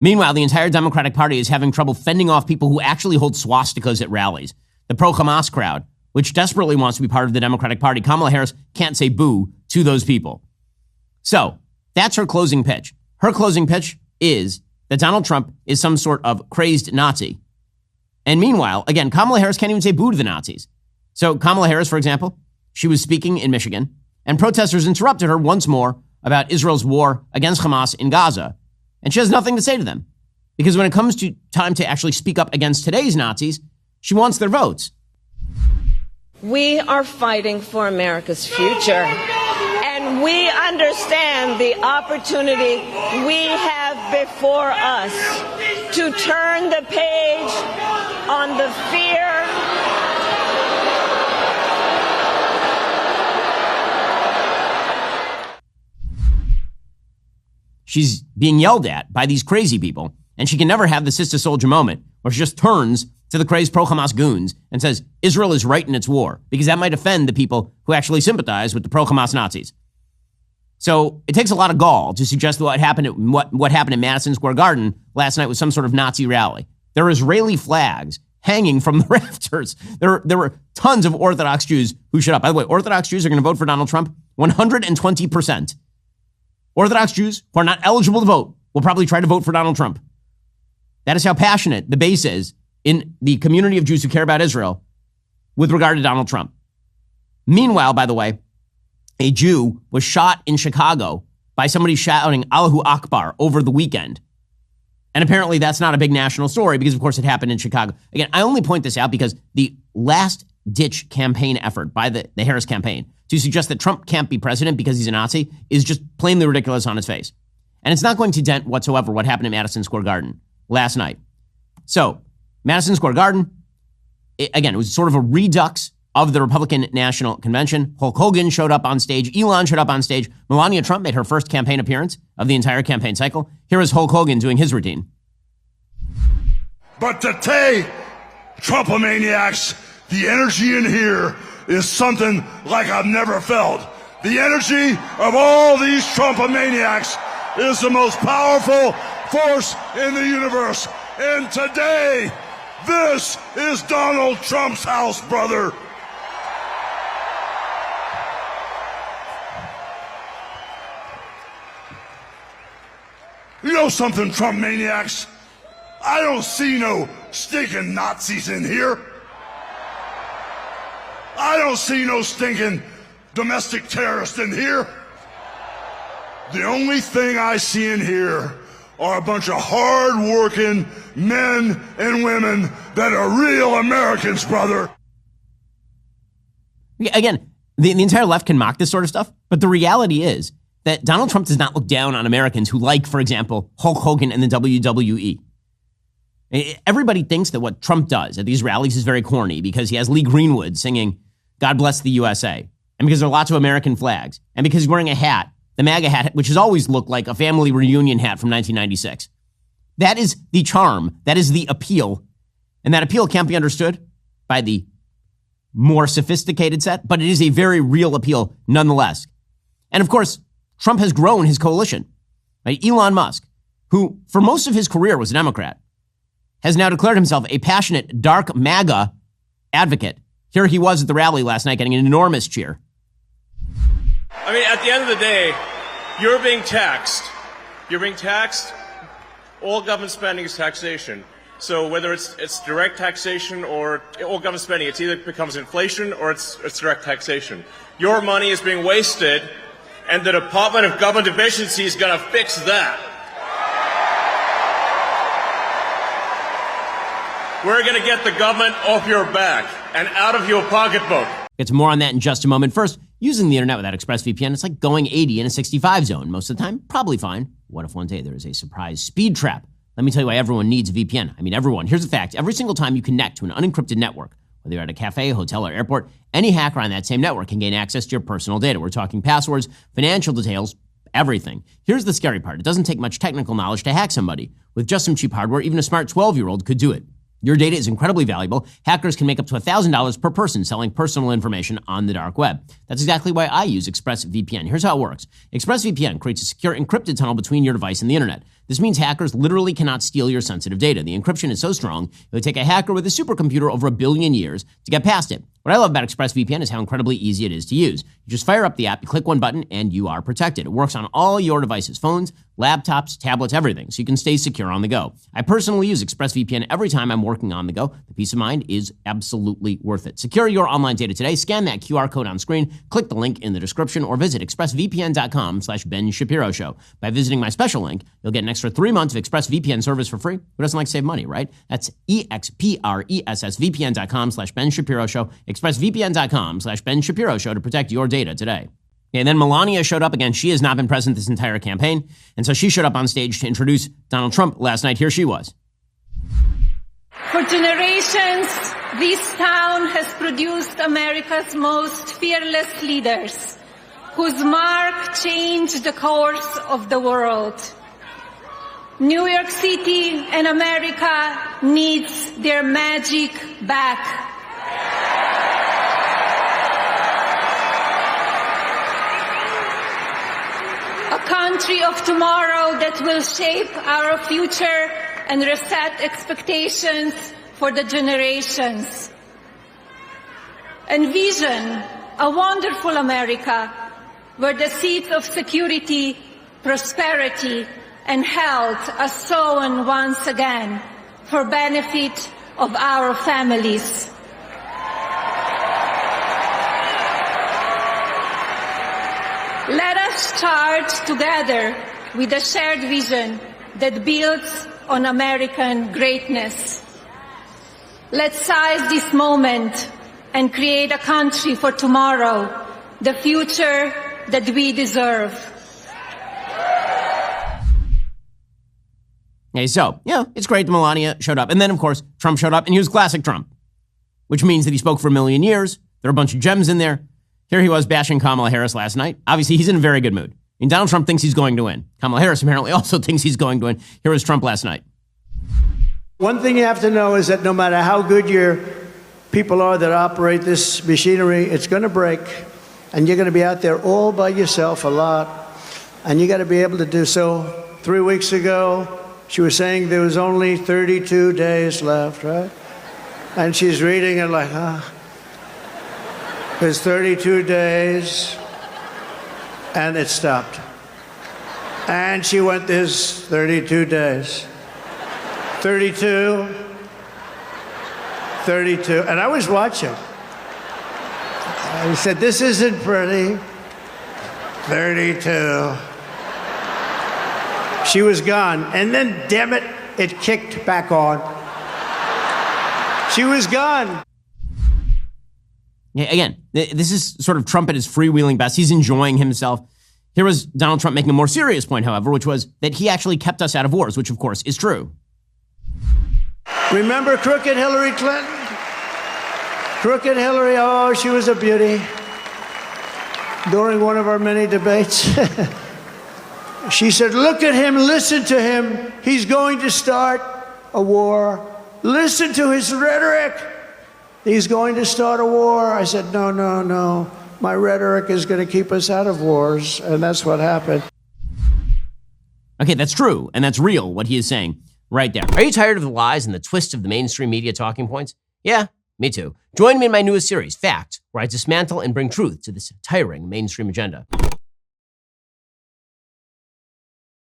Meanwhile, the entire Democratic Party is having trouble fending off people who actually hold swastikas at rallies. The pro-Hamas crowd, which desperately wants to be part of the Democratic Party. Kamala Harris can't say boo to those people. So that's her closing pitch. Her closing pitch is that Donald Trump is some sort of crazed Nazi. And meanwhile, again, Kamala Harris can't even say boo to the Nazis. So Kamala Harris, for example, she was speaking in Michigan, and protesters interrupted her once more about Israel's war against Hamas in Gaza. And she has nothing to say to them. Because when it comes to time to actually speak up against today's Nazis, she wants their votes. We are fighting for America's future. And we understand the opportunity we have before us to turn the page on the fear she's being yelled at by these crazy people, and she can never have the sister soldier moment where she just turns to the crazed pro-Hamas goons and says, Israel is right in its war, because that might offend the people who actually sympathize with the pro-Hamas Nazis. So it takes a lot of gall to suggest that what happened at Madison Square Garden last night was some sort of Nazi rally. There are Israeli flags hanging from the rafters. There were tons of Orthodox Jews who showed up. By the way, Orthodox Jews are going to vote for Donald Trump 120%. Orthodox Jews who are not eligible to vote will probably try to vote for Donald Trump. That is how passionate the base is in the community of Jews who care about Israel with regard to Donald Trump. Meanwhile, by the way, a Jew was shot in Chicago by somebody shouting Allahu Akbar over the weekend. And apparently that's not a big national story because, of course, it happened in Chicago. Again, I only point this out because the last-ditch campaign effort by the Harris campaign to suggest that Trump can't be president because he's a Nazi is just plainly ridiculous on its face. And it's not going to dent whatsoever what happened at Madison Square Garden last night. So, Madison Square Garden, it was sort of a redux of the Republican National Convention. Hulk Hogan showed up on stage. Elon showed up on stage. Melania Trump made her first campaign appearance of the entire campaign cycle. Here is Hulk Hogan doing his routine. But today, Trumpomaniacs, the energy in here is something like I've never felt. The energy of all these Trumpomaniacs is the most powerful force in the universe. And today, this is Donald Trump's house, brother. You know something, Trump maniacs? I don't see no stinking Nazis in here. I don't see no stinking domestic terrorists in here. The only thing I see in here are a bunch of hard-working men and women that are real Americans, brother. Again, the entire left can mock this sort of stuff, but the reality is that Donald Trump does not look down on Americans who like, for example, Hulk Hogan and the WWE. Everybody thinks that what Trump does at these rallies is very corny because he has Lee Greenwood singing God Bless the USA, and because there are lots of American flags, and because he's wearing a hat, the MAGA hat, which has always looked like a family reunion hat from 1996. That is the charm. That is the appeal. And that appeal can't be understood by the more sophisticated set, but it is a very real appeal nonetheless. And of course, Trump has grown his coalition. Right? Elon Musk, who for most of his career was a Democrat, has now declared himself a passionate, dark MAGA advocate. Here he was at the rally last night getting an enormous cheer. I mean, at the end of the day, you're being taxed. You're being taxed. All government spending is taxation. So whether it's direct taxation or all government spending, it either becomes inflation or it's direct taxation. Your money is being wasted, and the Department of Government Efficiency is going to fix that. We're going to get the government off your back and out of your pocketbook. Get to more on that in just a moment. First, using the internet without ExpressVPN, it's like going 80 in a 65 zone. Most of the time, probably fine. What if one day there is a surprise speed trap? Let me tell you why everyone needs a VPN. I mean, everyone. Here's the fact. Every single time you connect to an unencrypted network, whether you're at a cafe, hotel, or airport, any hacker on that same network can gain access to your personal data. We're talking passwords, financial details, everything. Here's the scary part. It doesn't take much technical knowledge to hack somebody. With just some cheap hardware, even a smart 12-year-old could do it. Your data is incredibly valuable. Hackers can make up to $1,000 per person selling personal information on the dark web. That's exactly why I use ExpressVPN. Here's how it works. ExpressVPN creates a secure encrypted tunnel between your device and the internet. This means hackers literally cannot steal your sensitive data. The encryption is so strong, it would take a hacker with a supercomputer over 1 billion years to get past it. What I love about ExpressVPN is how incredibly easy it is to use. You just fire up the app, you click one button, and you are protected. It works on all your devices, phones, laptops, tablets, everything, so you can stay secure on the go. I personally use ExpressVPN every time I'm working on the go. The peace of mind is absolutely worth it. Secure your online data today. Scan that QR code on screen, click the link in the description, or visit expressvpn.com/Ben Shapiro Show. By visiting my special link, you'll get an extra 3 months of ExpressVPN service for free. Who doesn't like to save money, right? That's expressvpn.com/Ben Shapiro Show. expressvpn.com/Ben Shapiro Show to protect your data today. And then Melania showed up again. She has not been present this entire campaign. And so she showed up on stage to introduce Donald Trump last night. Here she was. For generations, this town has produced America's most fearless leaders, whose mark changed the course of the world. New York City and America needs their magic back. A country of tomorrow that will shape our future and reset expectations for the generations. Envision a wonderful America where the seeds of security, prosperity, and health are sown once again for benefit of our families. Let us start together with a shared vision that builds on American greatness. Let's seize this moment and create a country for tomorrow, the future that we deserve. Okay, so, yeah, it's great that Melania showed up. And then, of course, Trump showed up, and he was classic Trump, which means that he spoke for 1 million years. There are a bunch of gems in there. Here he was bashing Kamala Harris last night. Obviously, he's in a very good mood. I mean, Donald Trump thinks he's going to win. Kamala Harris apparently also thinks he's going to win. Here was Trump last night. One thing you have to know is that no matter how good your people are that operate this machinery, it's going to break. And you're going to be out there all by yourself a lot. And you got to be able to do so. 3 weeks ago, she was saying there was only 32 days left, right? And she's reading it like, there's 32 days, and it stopped. And she went, there's 32 days. 32, 32, and I was watching. I said, this isn't pretty. 32. She was gone, and then, damn it, it kicked back on. She was gone. Yeah, again, this is sort of Trump at his freewheeling best. He's enjoying himself. Here was Donald Trump making a more serious point, however, which was that he actually kept us out of wars, which, of course, is true. Remember crooked Hillary Clinton? Crooked Hillary, oh, she was a beauty. During one of our many debates, she said, look at him, listen to him. He's going to start a war. Listen to his rhetoric. He's going to start a war. I said, no, no, no. My rhetoric is going to keep us out of wars. And that's what happened. Okay, that's true. And that's real, what he is saying right there. Are you tired of the lies and the twists of the mainstream media talking points? Yeah, me too. Join me in my newest series, Fact, where I dismantle and bring truth to this tiring mainstream agenda.